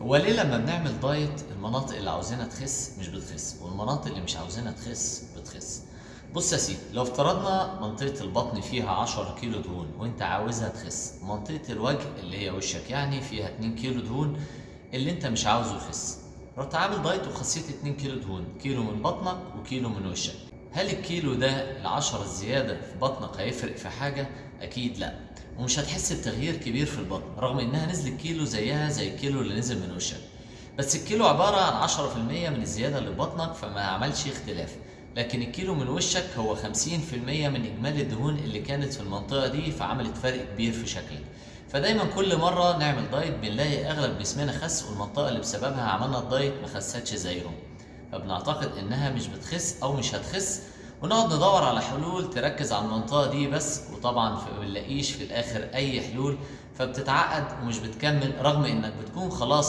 هو ليه لما بنعمل دايت المناطق اللي عاوزينها تخس مش بتخس والمناطق اللي مش عاوزينها تخس بتخس؟ بص يا سيدي، لو افترضنا منطقة البطن فيها 10 كيلو دهون وانت عاوزها تخس، منطقة الوجه اللي هي وشك يعني فيها 2 كيلو دهون اللي انت مش عاوزه يخس. رحت عامل دايت وخسيت 2 كيلو دهون، كيلو من بطنك وكيلو من وشك. هل الكيلو ده العشرة الزيادة في بطنك هيفرق في حاجة؟ أكيد لأ، ومش هتحس بتغيير كبير في البطن رغم إنها نزلت كيلو زيها زي الكيلو اللي نزل من وشك. بس الكيلو عبارة عن 10% من الزيادة اللي في بطنك فما عملش اختلاف، لكن الكيلو من وشك هو 50% من إجمالي الدهون اللي كانت في المنطقة دي فعملت فرق كبير في شكلك. فدايما كل مرة نعمل دايت بنلاقي أغلب جسمنا خس والمنطقة اللي بسببها عملنا الدايت ما خستش زيهم، فبنعتقد إنها مش بتخس أو مش هتخس ونقعد ندور على حلول تركز على المنطقة دي بس، وطبعا ما بنلاقيش في الآخر أي حلول، فبتتعقد ومش بتكمل رغم إنك بتكون خلاص